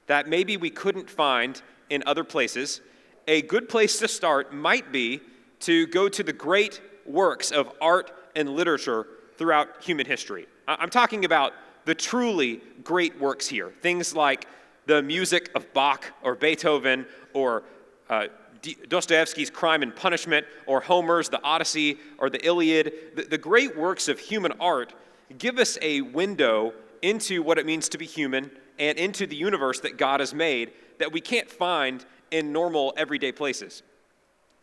that maybe we couldn't find in other places, a good place to start might be to go to the great works of art and literature throughout human history. I'm talking about the truly great works here, things like the music of Bach or Beethoven or Dostoevsky's Crime and Punishment or Homer's The Odyssey or the Iliad. The great works of human art give us a window into what it means to be human and into the universe that God has made that we can't find in normal everyday places.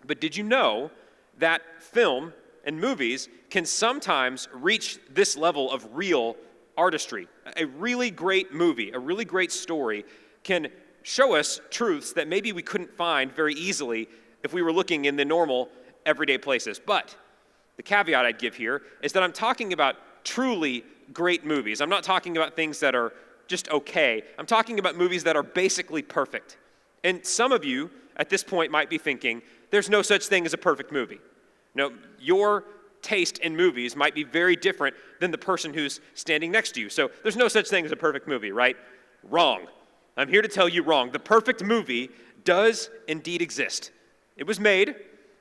But did you know that film and movies can sometimes reach this level of real artistry? A really great movie, a really great story can show us truths that maybe we couldn't find very easily if we were looking in the normal everyday places. But the caveat I'd give here is that I'm talking about truly great movies. I'm not talking about things that are just okay. I'm talking about movies that are basically perfect. And some of you at this point might be thinking, there's no such thing as a perfect movie. No, your taste in movies might be very different than the person who's standing next to you. So there's no such thing as a perfect movie, right? Wrong. I'm here to tell you wrong. The perfect movie does indeed exist. It was made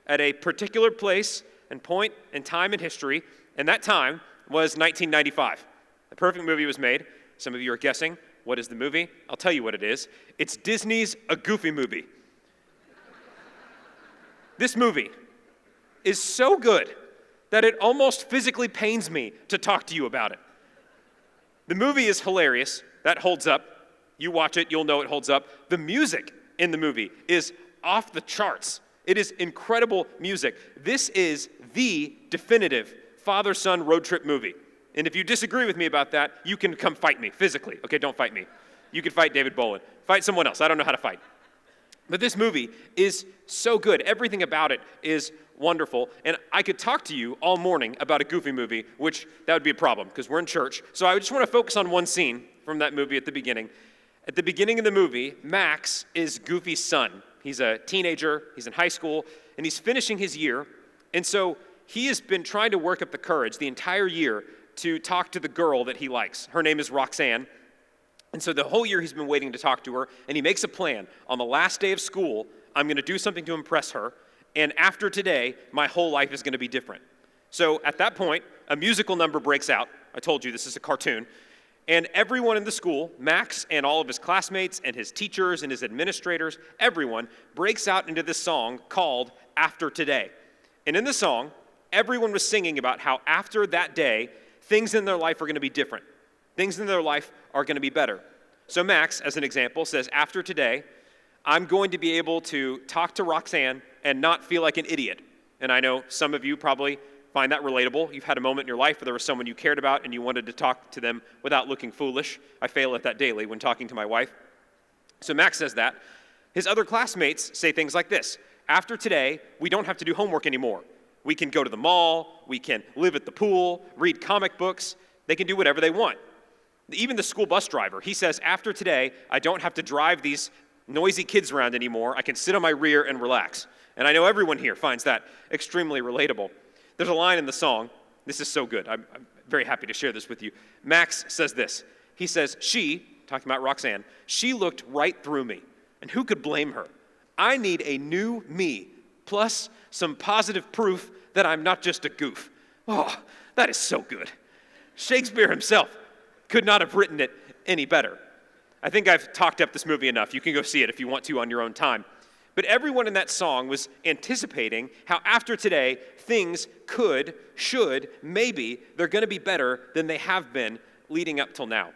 at a particular place and point and time in history, and that time was 1995. The perfect movie was made. Some of you are guessing, what is the movie? I'll tell you what it is. It's Disney's A Goofy Movie. This movie is so good that it almost physically pains me to talk to you about it. The movie is hilarious. That holds up. You watch it, you'll know it holds up. The music in the movie is off the charts. It is incredible music. This is the definitive father-son road trip movie. And if you disagree with me about that, you can come fight me physically. Okay, don't fight me. You can fight David Bolin. Fight someone else. I don't know how to fight. But this movie is so good. Everything about it is wonderful. And I could talk to you all morning about a Goofy movie, which that would be a problem because we're in church. So I just want to focus on one scene from that movie at the beginning. At the beginning of the movie, Max is Goofy's son. He's a teenager, he's in high school, and he's finishing his year. And so he has been trying to work up the courage the entire year to talk to the girl that he likes. Her name is Roxanne. And so the whole year he's been waiting to talk to her, and he makes a plan. On the last day of school, I'm going to do something to impress her, and after today, my whole life is going to be different. So at that point, a musical number breaks out. I told you this is a cartoon. And everyone in the school, Max and all of his classmates and his teachers and his administrators, everyone breaks out into this song called After Today. And in the song, everyone was singing about how after that day, things in their life are going to be different. Things in their life are going to be better. So Max, as an example, says, after today, I'm going to be able to talk to Roxanne and not feel like an idiot. And I know some of you probably find that relatable. You've had a moment in your life where there was someone you cared about and you wanted to talk to them without looking foolish. I fail at that daily when talking to my wife. So Max says that. His other classmates say things like this. After today, we don't have to do homework anymore. We can go to the mall, we can live at the pool, read comic books, they can do whatever they want. Even the school bus driver, he says, after today, I don't have to drive these noisy kids around anymore. I can sit on my rear and relax. And I know everyone here finds that extremely relatable. There's a line in the song. This is so good. I'm very happy to share this with you. Max says this. He says, she, talking about Roxanne, she looked right through me. And who could blame her? I need a new me, plus some positive proof that I'm not just a goof. Oh, that is so good. Shakespeare himself could not have written it any better. I think I've talked up this movie enough. You can go see it if you want to on your own time. But everyone in that song was anticipating how after today, things could, should, maybe, they're going to be better than they have been leading up till now.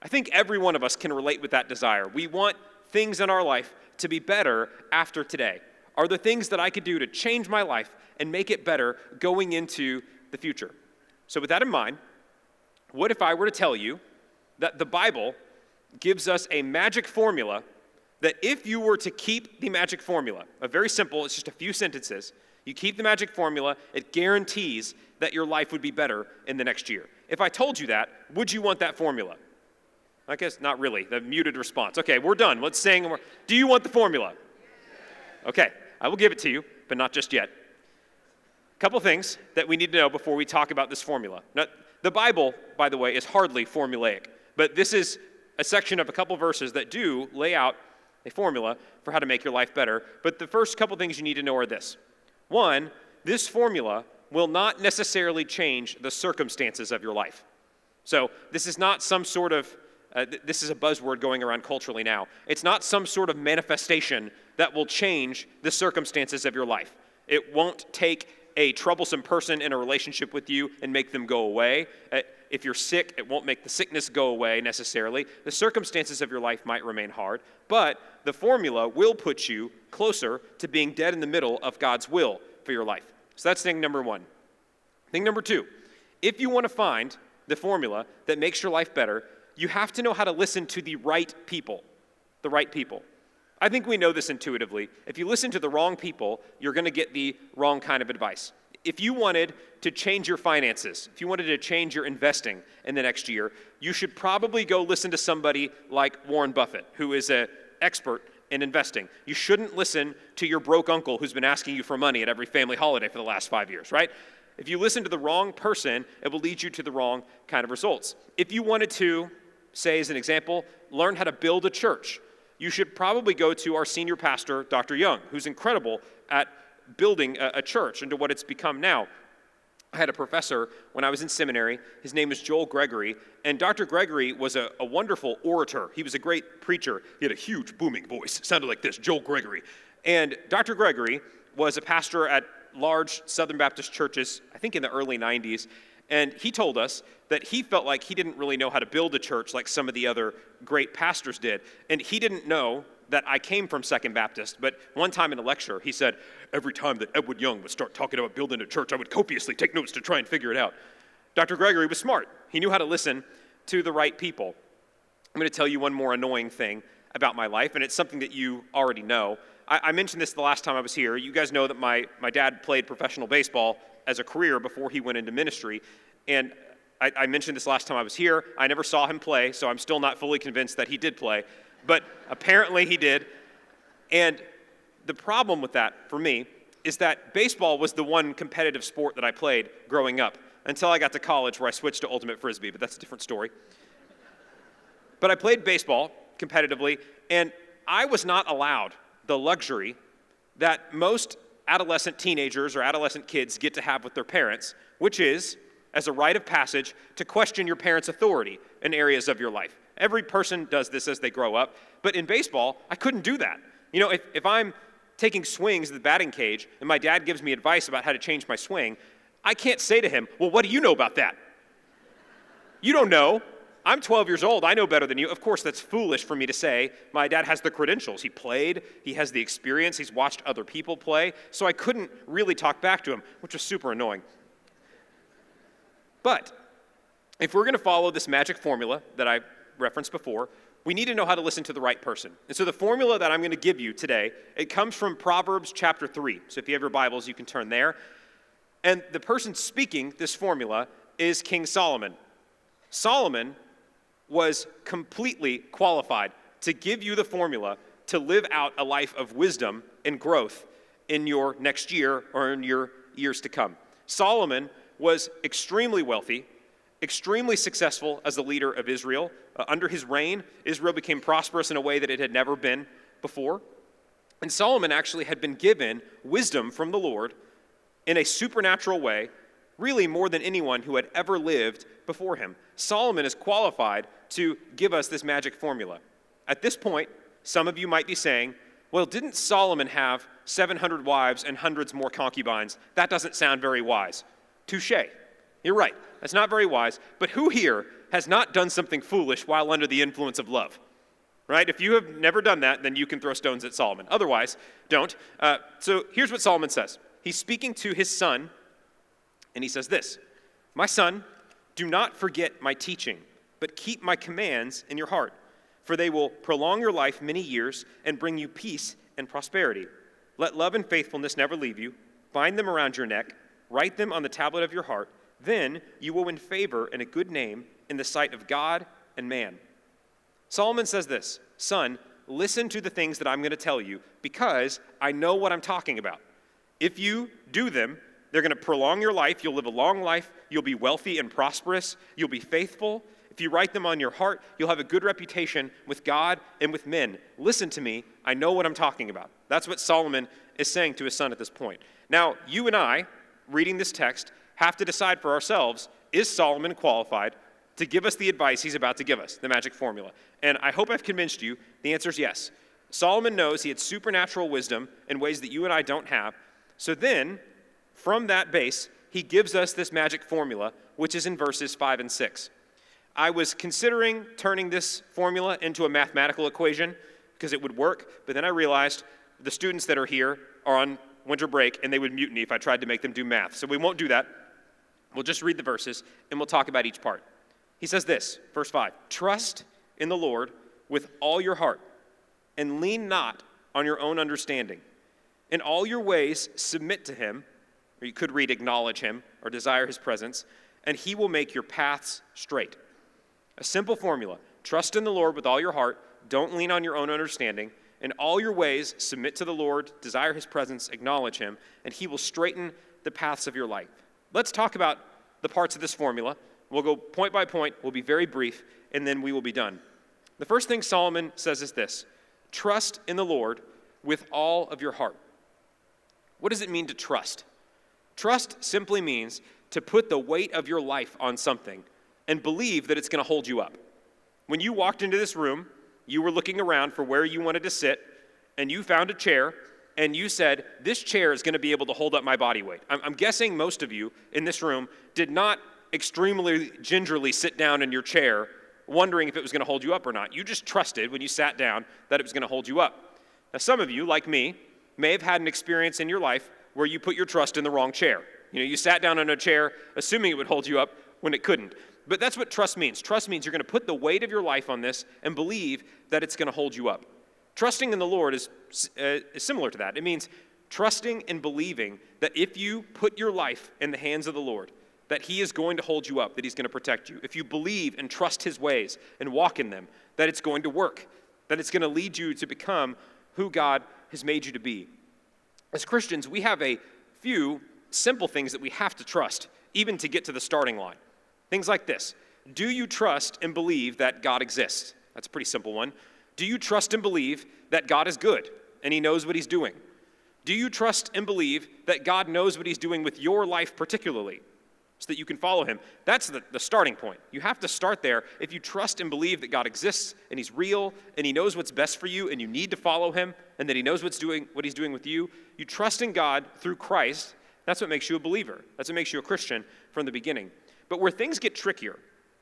I think every one of us can relate with that desire. We want things in our life to be better after today. Are there things that I could do to change my life and make it better going into the future? So with that in mind, what if I were to tell you that the Bible gives us a magic formula that if you were to keep the magic formula, a very simple, it's just a few sentences, you keep the magic formula, it guarantees that your life would be better in the next year. If I told you that, would you want that formula? I guess not really, the muted response. Okay, we're done. Let's sing. Do you want the formula? Okay, I will give it to you, but not just yet. A couple things that we need to know before we talk about this formula. Now, the Bible, by the way, is hardly formulaic, but this is a section of a couple verses that do lay out a formula for how to make your life better. But the first couple things you need to know are this. One, this formula will not necessarily change the circumstances of your life. So this is not some sort of, this is a buzzword going around culturally now. It's not some sort of manifestation that will change the circumstances of your life. It won't take a troublesome person in a relationship with you and make them go away. If you're sick, it won't make the sickness go away necessarily. The circumstances of your life might remain hard, but the formula will put you closer to being dead in the middle of God's will for your life. So that's thing number one. Thing number two, if you want to find the formula that makes your life better, you have to know how to listen to the right people. The right people. I think we know this intuitively. If you listen to the wrong people, you're going to get the wrong kind of advice. If you wanted to change your finances, if you wanted to change your investing in the next year, you should probably go listen to somebody like Warren Buffett, who is an expert in investing. You shouldn't listen to your broke uncle who's been asking you for money at every family holiday for the last 5 years, right? If you listen to the wrong person, it will lead you to the wrong kind of results. If you wanted to, say as an example, learn how to build a church, you should probably go to our senior pastor, Dr. Young, who's incredible at building a church into what it's become now. I had a professor when I was in seminary. His name is Joel Gregory, and Dr. Gregory was a wonderful orator. He was a great preacher. He had a huge booming voice. It sounded like this, Joel Gregory. And Dr. Gregory was a pastor at large Southern Baptist churches, I think in the early 90s, and he told us that he felt like he didn't really know how to build a church like some of the other great pastors did. And he didn't know that I came from Second Baptist, but one time in a lecture, he said, every time that Edward Young would start talking about building a church, I would copiously take notes to try and figure it out. Dr. Gregory was smart. He knew how to listen to the right people. I'm going to tell you one more annoying thing about my life, and it's something that you already know. I mentioned this the last time I was here. You guys know that my dad played professional baseball as a career before he went into ministry, and I mentioned this last time I was here. I never saw him play, so I'm still not fully convinced that he did play, but apparently he did. And the problem with that, for me, is that baseball was the one competitive sport that I played growing up until I got to college where I switched to ultimate frisbee, but that's a different story. But I played baseball competitively, and I was not allowed the luxury that most adolescent teenagers or adolescent kids get to have with their parents, which is, as a rite of passage, to question your parents' authority in areas of your life. Every person does this as they grow up, but in baseball, I couldn't do that. You know, if I'm taking swings at the batting cage and my dad gives me advice about how to change my swing, I can't say to him, well, what do you know about that? You don't know. I'm 12 years old. I know better than you. Of course, that's foolish for me to say. My dad has the credentials. He played. He has the experience. He's watched other people play. So I couldn't really talk back to him, which was super annoying. But if we're going to follow this magic formula that I referenced before, we need to know how to listen to the right person. And so the formula that I'm going to give you today, it comes from Proverbs chapter 3. So if you have your Bibles, you can turn there. And the person speaking this formula is King Solomon. Solomon was completely qualified to give you the formula to live out a life of wisdom and growth in your next year or in your years to come. Solomon was extremely wealthy, extremely successful as the leader of Israel. Under his reign, Israel became prosperous in a way that it had never been before. And Solomon actually had been given wisdom from the Lord in a supernatural way, really more than anyone who had ever lived before him. Solomon is qualified to give us this magic formula. At this point, some of you might be saying, well, didn't Solomon have 700 wives and hundreds more concubines? That doesn't sound very wise. Touché. You're right. That's not very wise. But who here has not done something foolish while under the influence of love? Right? If you have never done that, then you can throw stones at Solomon. Otherwise, don't. So here's what Solomon says. He's speaking to his son, and he says this, "My son, do not forget my teaching, but keep my commands in your heart, for they will prolong your life many years and bring you peace and prosperity. Let love and faithfulness never leave you. Bind them around your neck. Write them on the tablet of your heart. Then you will win favor and a good name in the sight of God and man." Solomon says this, "Son, listen to the things that I'm going to tell you because I know what I'm talking about. If you do them, they're going to prolong your life. You'll live a long life. You'll be wealthy and prosperous. You'll be faithful. If you write them on your heart, you'll have a good reputation with God and with men. Listen to me. I know what I'm talking about. That's what Solomon is saying to his son at this point. Now, you and I, reading this text, have to decide for ourselves, is Solomon qualified to give us the advice he's about to give us, the magic formula? And I hope I've convinced you. The answer is yes. Solomon knows he had supernatural wisdom in ways that you and I don't have. So then, from that base, he gives us this magic formula, which is in verses 5 and 6. I was considering turning this formula into a mathematical equation because it would work, but then I realized the students that are here are on winter break and they would mutiny if I tried to make them do math. So we won't do that. We'll just read the verses and we'll talk about each part. He says this, verse 5, trust in the Lord with all your heart and lean not on your own understanding. In all your ways submit to him, or you could read acknowledge him or desire his presence, and he will make your paths straight. A simple formula. Trust in the Lord with all your heart. Don't lean on your own understanding. In all your ways, submit to the Lord, desire his presence, acknowledge him, and he will straighten the paths of your life. Let's talk about the parts of this formula. We'll go point by point. We'll be very brief, and then we will be done. The first thing Solomon says is this. Trust in the Lord with all of your heart. What does it mean to trust? Trust simply means to put the weight of your life on something and believe that it's going to hold you up. When you walked into this room, you were looking around for where you wanted to sit, and you found a chair, and you said, this chair is going to be able to hold up my body weight. I'm guessing most of you in this room did not extremely gingerly sit down in your chair wondering if it was going to hold you up or not. You just trusted when you sat down that it was going to hold you up. Now, some of you, like me, may have had an experience in your life where you put your trust in the wrong chair. You sat down in a chair assuming it would hold you up when it couldn't. But that's what trust means. Trust means you're going to put the weight of your life on this and believe that it's going to hold you up. Trusting in the Lord is similar to that. It means trusting and believing that if you put your life in the hands of the Lord, that he is going to hold you up, that he's going to protect you. If you believe and trust his ways and walk in them, that it's going to work, that it's going to lead you to become who God has made you to be. As Christians, we have a few simple things that we have to trust, even to get to the starting line. Things like this. Do you trust and believe that God exists? That's a pretty simple one. Do you trust and believe that God is good and he knows what he's doing? Do you trust and believe that God knows what he's doing with your life particularly so that you can follow him? That's the starting point. You have to start there. If you trust and believe that God exists and he's real and he knows what's best for you and you need to follow him and that he knows what he's doing with you, you trust in God through Christ. That's what makes you a believer. That's what makes you a Christian from the beginning. But where things get trickier,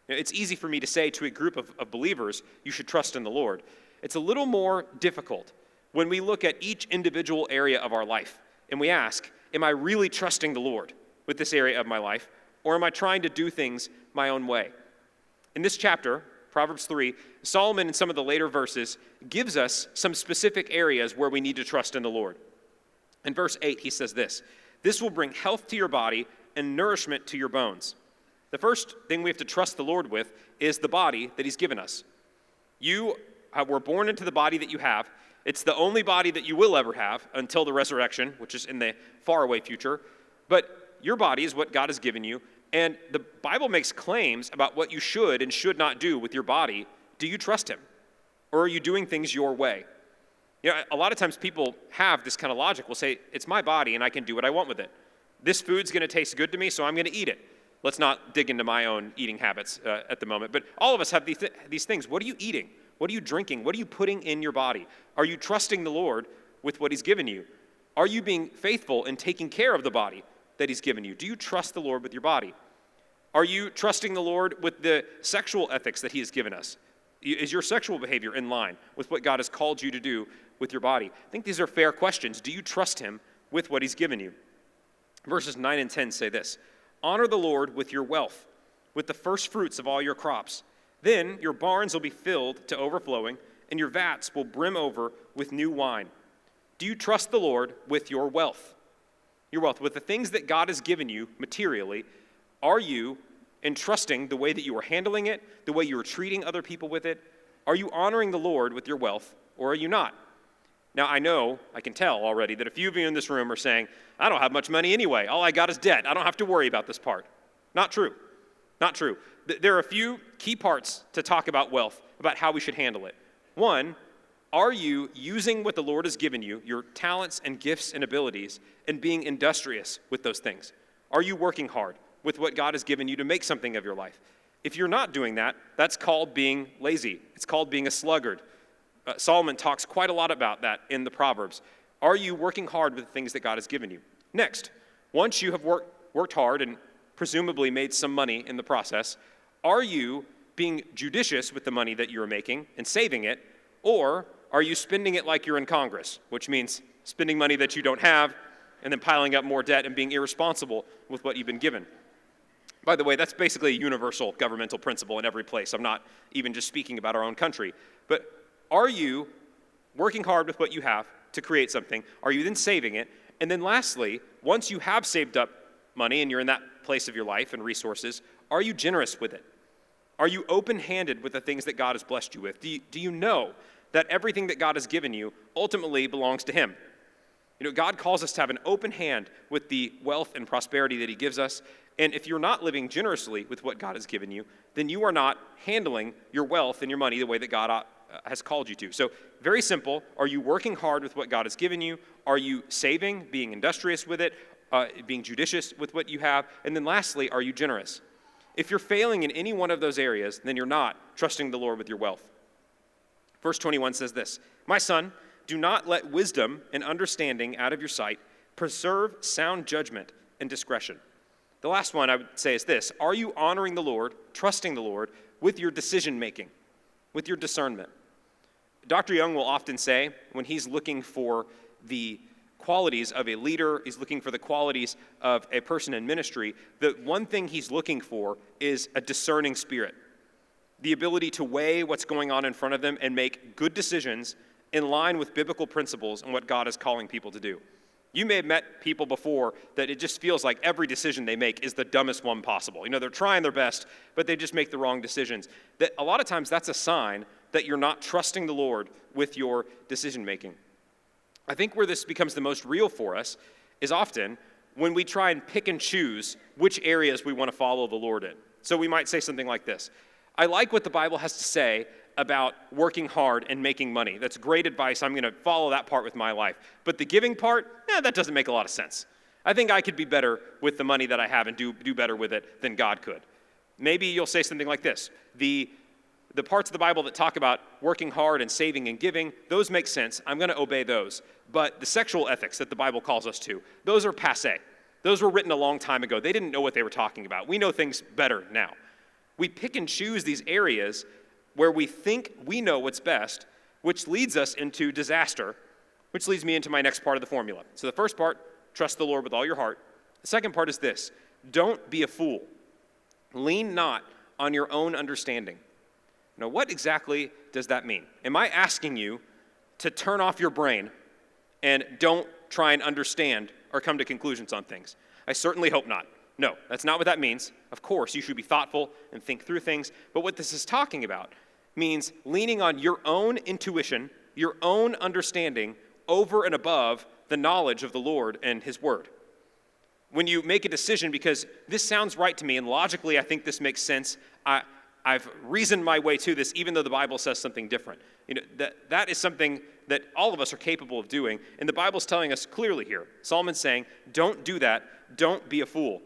it's easy for me to say to a group of believers, you should trust in the Lord. It's a little more difficult when we look at each individual area of our life and we ask, am I really trusting the Lord with this area of my life, or am I trying to do things my own way? In this chapter, Proverbs 3, Solomon in some of the later verses gives us some specific areas where we need to trust in the Lord. In verse 8, he says this will bring health to your body and nourishment to your bones. The first thing we have to trust the Lord with is the body that he's given us. You were born into the body that you have. It's the only body that you will ever have until the resurrection, which is in the faraway future. But your body is what God has given you. And the Bible makes claims about what you should and should not do with your body. Do you trust him? Or are you doing things your way? A lot of times people have this kind of logic. We'll say, it's my body and I can do what I want with it. This food's going to taste good to me, so I'm going to eat it. Let's not dig into my own eating habits at the moment. But all of us have these things. What are you eating? What are you drinking? What are you putting in your body? Are you trusting the Lord with what he's given you? Are you being faithful in taking care of the body that he's given you? Do you trust the Lord with your body? Are you trusting the Lord with the sexual ethics that he has given us? Is your sexual behavior in line with what God has called you to do with your body? I think these are fair questions. Do you trust him with what he's given you? Verses 9 and 10 say this. Honor the Lord with your wealth, with the first fruits of all your crops. Then your barns will be filled to overflowing, and your vats will brim over with new wine. Do you trust the Lord with your wealth? Your wealth, with the things that God has given you materially, are you entrusting the way that you are handling it, the way you are treating other people with it? Are you honoring the Lord with your wealth, or are you not? Now, I can tell already that a few of you in this room are saying, I don't have much money anyway. All I got is debt. I don't have to worry about this part. Not true. Not true. There are a few key parts to talk about wealth, about how we should handle it. One, are you using what the Lord has given you, your talents and gifts and abilities, and being industrious with those things? Are you working hard with what God has given you to make something of your life? If you're not doing that, that's called being lazy. It's called being a sluggard. Solomon talks quite a lot about that in the Proverbs. Are you working hard with the things that God has given you? Next, once you have worked hard and presumably made some money in the process, are you being judicious with the money that you're making and saving it, or are you spending it like you're in Congress, which means spending money that you don't have and then piling up more debt and being irresponsible with what you've been given? By the way, that's basically a universal governmental principle in every place. I'm not even just speaking about our own country. But are you working hard with what you have to create something? Are you then saving it? And then lastly, once you have saved up money and you're in that place of your life and resources, are you generous with it? Are you open-handed with the things that God has blessed you with? Do you know that everything that God has given you ultimately belongs to Him? You know, God calls us to have an open hand with the wealth and prosperity that He gives us. And if you're not living generously with what God has given you, then you are not handling your wealth and your money the way that God has called you to. So very simple. Are you working hard with what God has given you? Are you saving, being industrious with it, being judicious with what you have? And then lastly, are you generous? If you're failing in any one of those areas, then you're not trusting the Lord with your wealth. Verse 21 says this, "My son, do not let wisdom and understanding out of your sight. Preserve sound judgment and discretion." The last one I would say is this: are you honoring the Lord, trusting the Lord with your decision making, with your discernment? Dr. Young will often say, when he's looking for the qualities of a leader, he's looking for the qualities of a person in ministry, the one thing he's looking for is a discerning spirit, the ability to weigh what's going on in front of them and make good decisions in line with biblical principles and what God is calling people to do. You may have met people before that it just feels like every decision they make is the dumbest one possible. You know, they're trying their best, but they just make the wrong decisions. That a lot of times that's a sign that you're not trusting the Lord with your decision making. I think where this becomes the most real for us is often when we try and pick and choose which areas we want to follow the Lord in. So we might say something like this: I like what the Bible has to say about working hard and making money. That's great advice. I'm going to follow that part with my life. But the giving part, that doesn't make a lot of sense. I think I could be better with the money that I have and do better with it than God could. Maybe you'll say something like this: the parts of the Bible that talk about working hard and saving and giving, those make sense. I'm going to obey those. But the sexual ethics that the Bible calls us to, those are passé. Those were written a long time ago. They didn't know what they were talking about. We know things better now. We pick and choose these areas where we think we know what's best, which leads us into disaster, which leads me into my next part of the formula. So the first part, trust the Lord with all your heart. The second part is this: don't be a fool. Lean not on your own understanding. Now, what exactly does that mean? Am I asking you to turn off your brain and don't try and understand or come to conclusions on things? I certainly hope not. No, that's not what that means. Of course, you should be thoughtful and think through things. But what this is talking about means leaning on your own intuition, your own understanding, over and above the knowledge of the Lord and His Word. When you make a decision because this sounds right to me and logically I think this makes sense, I've reasoned my way to this even though the Bible says something different. You know, that is something that all of us are capable of doing, and the Bible's telling us clearly here. Solomon's saying, don't do that, don't be a fool.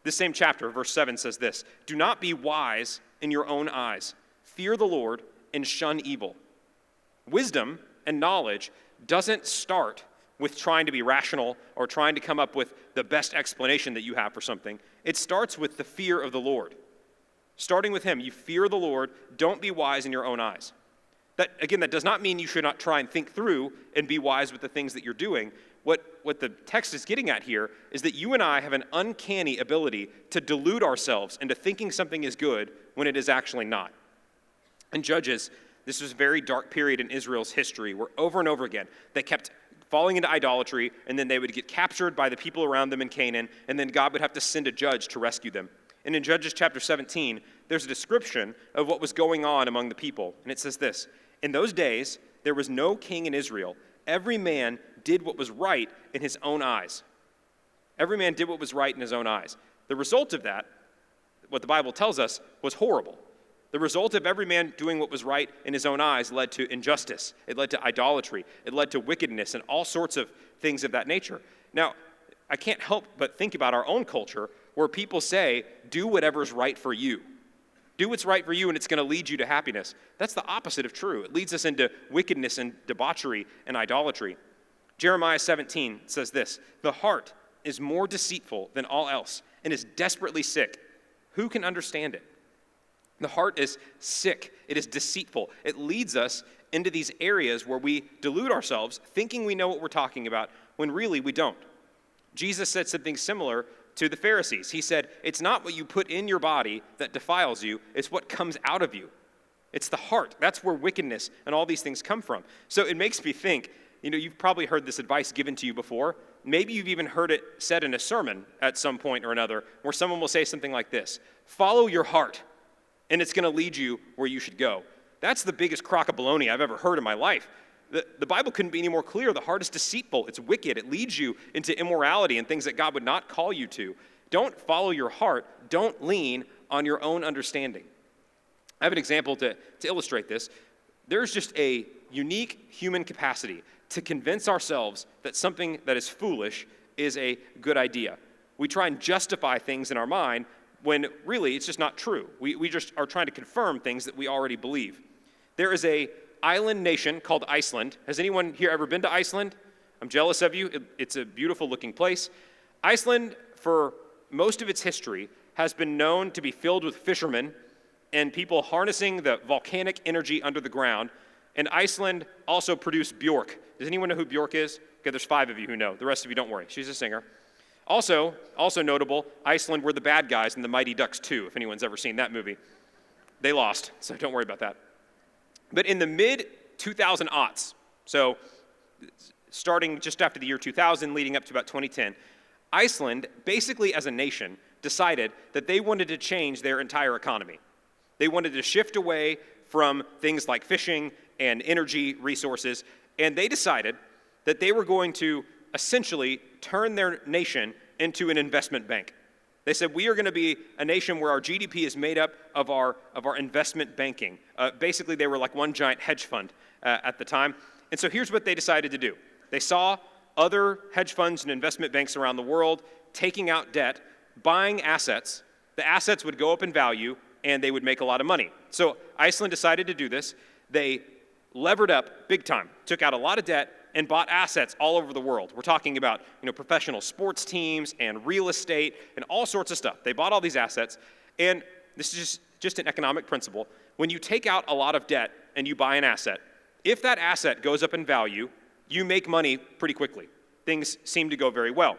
This same chapter, verse 7 says this: do not be wise in your own eyes. Fear the Lord and shun evil. Wisdom and knowledge doesn't start with trying to be rational or trying to come up with the best explanation that you have for something. It starts with the fear of the Lord. Starting with Him, you fear the Lord, don't be wise in your own eyes. That does not mean you should not try and think through and be wise with the things that you're doing. What the text is getting at here is that you and I have an uncanny ability to delude ourselves into thinking something is good when it is actually not. In Judges, this was a very dark period in Israel's history where over and over again they kept falling into idolatry, and then they would get captured by the people around them in Canaan, and then God would have to send a judge to rescue them. And in Judges chapter 17, there's a description of what was going on among the people. And it says this: in those days, there was no king in Israel. Every man did what was right in his own eyes. Every man did what was right in his own eyes. The result of that what the Bible tells us, was horrible. The result of every man doing what was right in his own eyes led to injustice. It led to idolatry. It led to wickedness and all sorts of things of that nature. Now, I can't help but think about our own culture where people say, do whatever's right for you. Do what's right for you and it's going to lead you to happiness. That's the opposite of true. It leads us into wickedness and debauchery and idolatry. Jeremiah 17 says this, "The heart is more deceitful than all else and is desperately sick. Who can understand it?" The heart is sick. It is deceitful. It leads us into these areas where we delude ourselves, thinking we know what we're talking about, when really we don't. Jesus said something similar to the Pharisees. He said, it's not what you put in your body that defiles you, it's what comes out of you. It's the heart. That's where wickedness and all these things come from. So it makes me think, you've probably heard this advice given to you before. Maybe you've even heard it said in a sermon at some point or another, where someone will say something like this, follow your heart, and it's going to lead you where you should go. That's the biggest crock of baloney I've ever heard in my life. The Bible couldn't be any more clear. The heart is deceitful. It's wicked. It leads you into immorality and things that God would not call you to. Don't follow your heart. Don't lean on your own understanding. I have an example to illustrate this. There's just a unique human capacity to convince ourselves that something that is foolish is a good idea. We try and justify things in our mind when really it's just not true. We just are trying to confirm things that we already believe. There is a island nation called Iceland. Has anyone here ever been to Iceland? I'm jealous of you. It's a beautiful looking place. Iceland, for most of its history, has been known to be filled with fishermen and people harnessing the volcanic energy under the ground. And Iceland also produced Björk. Does anyone know who Björk is? Okay, there's 5 of you who know. The rest of you don't worry. She's a singer. Also notable, Iceland were the bad guys in The Mighty Ducks 2, if anyone's ever seen that movie. They lost, so don't worry about that. But in the mid-2000s, so starting just after the year 2000, leading up to about 2010, Iceland, basically as a nation, decided that they wanted to change their entire economy. They wanted to shift away from things like fishing and energy resources, and they decided that they were going to essentially turn their nation into an investment bank. They said, we are going to be a nation where our GDP is made up of our investment banking. Basically, they were like one giant hedge fund at the time. And so here's what they decided to do. They saw other hedge funds and investment banks around the world taking out debt, buying assets. The assets would go up in value, and they would make a lot of money. So Iceland decided to do this. They levered up big time, took out a lot of debt, and bought assets all over the world. We're talking about professional sports teams and real estate and all sorts of stuff. They bought all these assets, and this is just an economic principle. When you take out a lot of debt and you buy an asset, if that asset goes up in value, you make money pretty quickly. Things seem to go very well.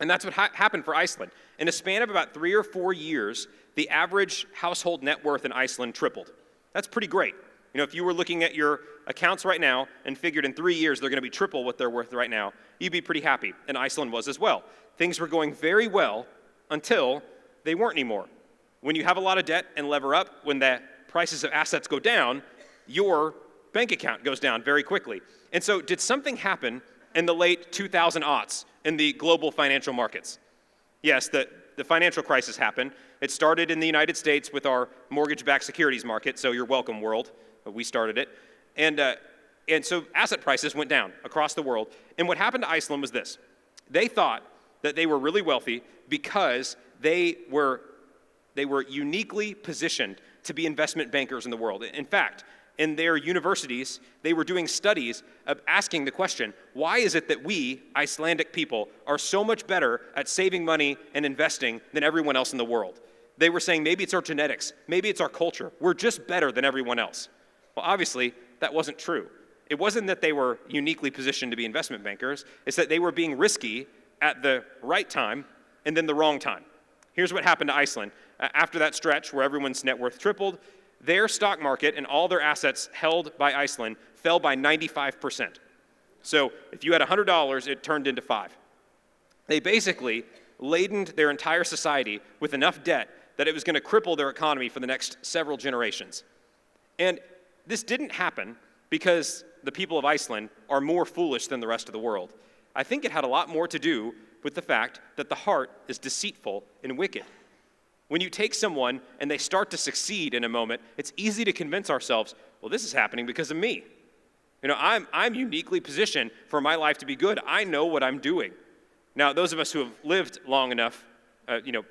And that's what happened for Iceland. In a span of about 3 or 4 years, the average household net worth in Iceland tripled. That's pretty great. If you were looking at your accounts right now and figured in 3 years they're going to be triple what they're worth right now, you'd be pretty happy, and Iceland was as well. Things were going very well until they weren't anymore. When you have a lot of debt and lever up, when the prices of assets go down, your bank account goes down very quickly. And so did something happen in the late 2000s in the global financial markets? Yes, the financial crisis happened. It started in the United States with our mortgage-backed securities market, so you're welcome, world. We started it. And so asset prices went down across the world. And what happened to Iceland was this. They thought that they were really wealthy because they were uniquely positioned to be investment bankers in the world. In fact, in their universities, they were doing studies of asking the question, why is it that we, Icelandic people, are so much better at saving money and investing than everyone else in the world? They were saying maybe it's our genetics, maybe it's our culture. We're just better than everyone else. Well, obviously, that wasn't true. It wasn't that they were uniquely positioned to be investment bankers. It's that they were being risky at the right time and then the wrong time. Here's what happened to Iceland. After that stretch where everyone's net worth tripled, their stock market and all their assets held by Iceland fell by 95%. So if you had $100, it turned into $5. They basically ladened their entire society with enough debt that it was going to cripple their economy for the next several generations. And this didn't happen because the people of Iceland are more foolish than the rest of the world. I think it had a lot more to do with the fact that the heart is deceitful and wicked. When you take someone and they start to succeed in a moment, it's easy to convince ourselves, well, this is happening because of me. I'm uniquely positioned for my life to be good. I know what I'm doing. Now, those of us who have lived long enough,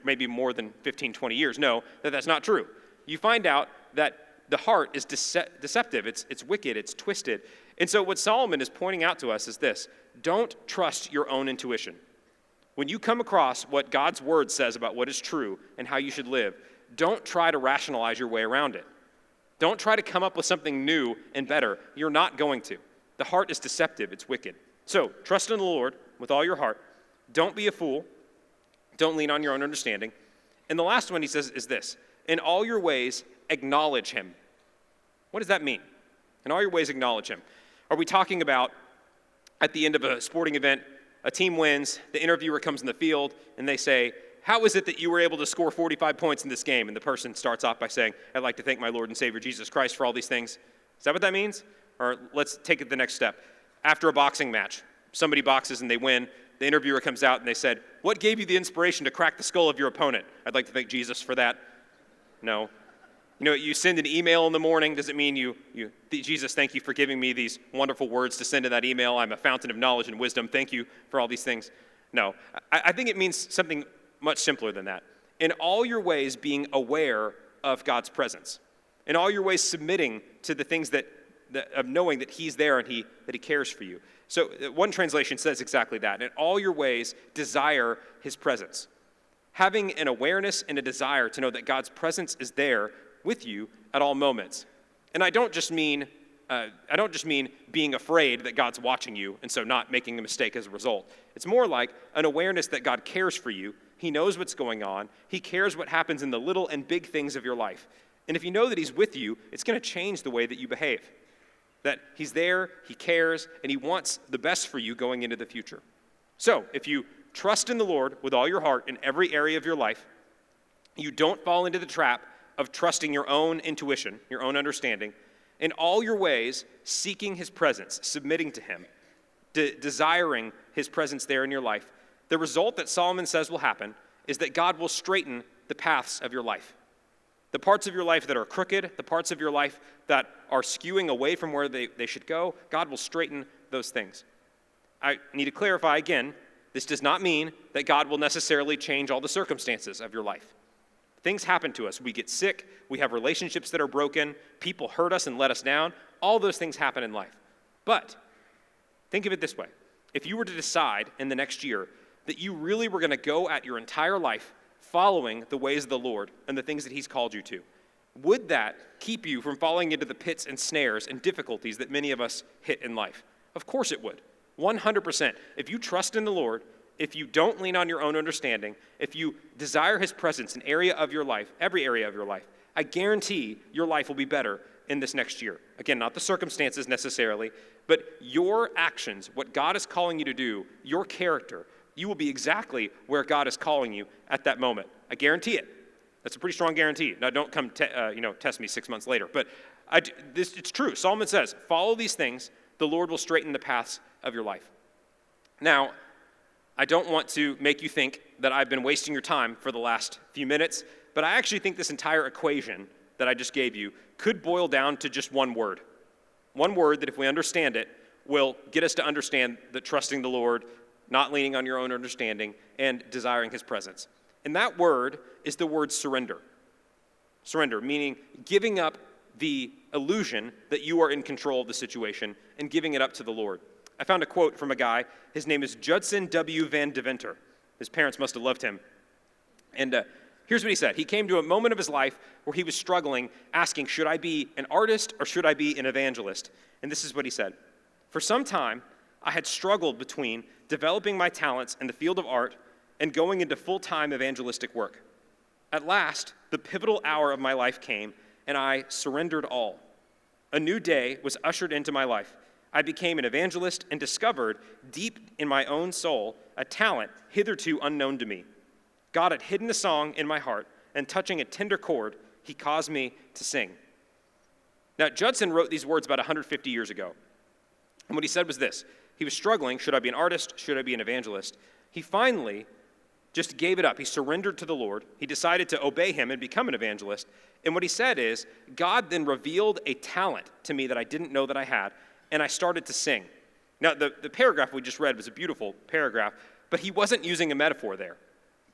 maybe more than 15, 20 years, know that that's not true. You find out that the heart is deceptive. It's wicked. It's twisted. And so what Solomon is pointing out to us is this: don't trust your own intuition. When you come across what God's word says about what is true and how you should live, don't try to rationalize your way around it. Don't try to come up with something new and better. You're not going to. The heart is deceptive. It's wicked. So trust in the Lord with all your heart. Don't be a fool. Don't lean on your own understanding. And the last one he says is this: in all your ways, acknowledge him. What does that mean? In all your ways, acknowledge him. Are we talking about at the end of a sporting event, a team wins, the interviewer comes in the field, and they say, how is it that you were able to score 45 points in this game? And the person starts off by saying, I'd like to thank my Lord and Savior Jesus Christ for all these things. Is that what that means? Or let's take it the next step. After a boxing match, somebody boxes and they win. The interviewer comes out and they said, what gave you the inspiration to crack the skull of your opponent? I'd like to thank Jesus for that. No. You send an email in the morning. Does it mean Jesus, thank you for giving me these wonderful words to send in that email. I'm a fountain of knowledge and wisdom. Thank you for all these things. No. I think it means something much simpler than that. In all your ways, being aware of God's presence. In all your ways, submitting to the things of knowing that he's there and that he cares for you. So one translation says exactly that. In all your ways, desire his presence. Having an awareness and a desire to know that God's presence is there with you at all moments. And I don't just mean being afraid that God's watching you and so not making a mistake as a result. It's more like an awareness that God cares for you. He knows what's going on. He cares what happens in the little and big things of your life. And if you know that he's with you, it's going to change the way that you behave. That he's there, he cares, and he wants the best for you going into the future. So if you trust in the Lord with all your heart in every area of your life, you don't fall into the trap of trusting your own intuition, your own understanding, in all your ways, seeking his presence, submitting to him, desiring his presence there in your life. The result that Solomon says will happen is that God will straighten the paths of your life. The parts of your life that are crooked, the parts of your life that are skewing away from where they should go, God will straighten those things. I need to clarify again, this does not mean that God will necessarily change all the circumstances of your life. Things happen to us. We get sick. We have relationships that are broken. People hurt us and let us down. All those things happen in life. But think of it this way. If you were to decide in the next year that you really were going to go at your entire life following the ways of the Lord and the things that he's called you to, would that keep you from falling into the pits and snares and difficulties that many of us hit in life? Of course it would. 100%. If you trust in the Lord, if you don't lean on your own understanding, if you desire his presence in every area of your life, I guarantee your life will be better in this next year. Again, not the circumstances necessarily, but your actions, what God is calling you to do, your character, you will be exactly where God is calling you at that moment. I guarantee it. That's a pretty strong guarantee. Now, don't come test me 6 months later. But it's true. Solomon says, follow these things, the Lord will straighten the paths of your life. Now, I don't want to make you think that I've been wasting your time for the last few minutes, but I actually think this entire equation that I just gave you could boil down to just one word. One word that if we understand it will get us to understand that trusting the Lord, not leaning on your own understanding, and desiring his presence. And that word is the word surrender. Surrender, meaning giving up the illusion that you are in control of the situation and giving it up to the Lord. I found a quote from a guy. His name is Judson W. Van Deventer. His parents must have loved him. And here's what he said. He came to a moment of his life where he was struggling, asking, should I be an artist or should I be an evangelist? And this is what he said. For some time, I had struggled between developing my talents in the field of art and going into full-time evangelistic work. At last, the pivotal hour of my life came, and I surrendered all. A new day was ushered into my life. I became an evangelist and discovered deep in my own soul a talent hitherto unknown to me. God had hidden a song in my heart, and touching a tender chord, he caused me to sing. Now, Judson wrote these words about 150 years ago. And what he said was this. He was struggling, should I be an artist? Should I be an evangelist? He finally just gave it up. He surrendered to the Lord. He decided to obey him and become an evangelist. And what he said is, God then revealed a talent to me that I didn't know that I had, and I started to sing. Now, the paragraph we just read was a beautiful paragraph, but he wasn't using a metaphor there.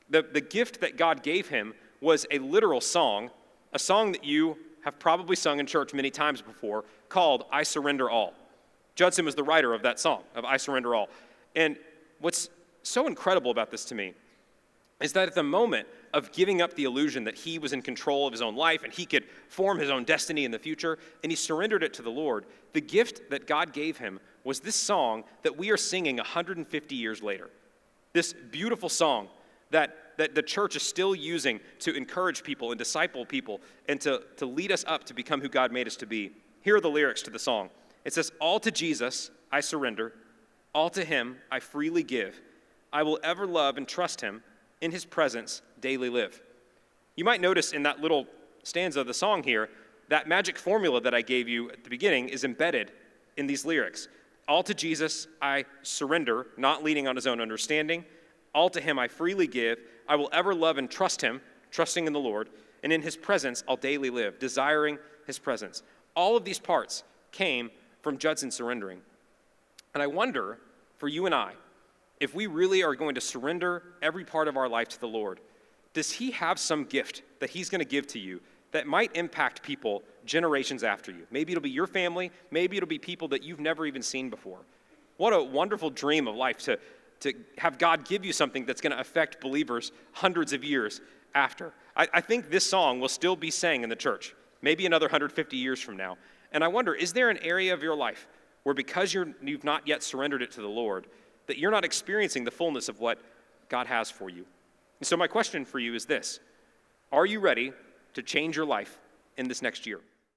The gift that God gave him was a literal song, a song that you have probably sung in church many times before, called I Surrender All. Judson was the writer of that song, of I Surrender All. And what's so incredible about this to me is that at the moment of giving up the illusion that he was in control of his own life and he could form his own destiny in the future, and he surrendered it to the Lord, the gift that God gave him was this song that we are singing 150 years later. This beautiful song that the church is still using to encourage people and disciple people and to lead us up to become who God made us to be. Here are the lyrics to the song. It says, all to Jesus I surrender, all to him I freely give. I will ever love and trust him, in his presence daily live. You might notice in that little stanza of the song here, that magic formula that I gave you at the beginning is embedded in these lyrics. All to Jesus I surrender, not leaning on his own understanding. All to him I freely give. I will ever love and trust him, trusting in the Lord. And in his presence I'll daily live, desiring his presence. All of these parts came from Judson surrendering. And I wonder, for you and I, if we really are going to surrender every part of our life to the Lord, does he have some gift that he's going to give to you that might impact people generations after you? Maybe it'll be your family. Maybe it'll be people that you've never even seen before. What a wonderful dream of life to have God give you something that's going to affect believers hundreds of years after. I think this song will still be sang in the church, maybe another 150 years from now. And I wonder, is there an area of your life where because you've not yet surrendered it to the Lord, that you're not experiencing the fullness of what God has for you? And so my question for you is this: are you ready to change your life in this next year?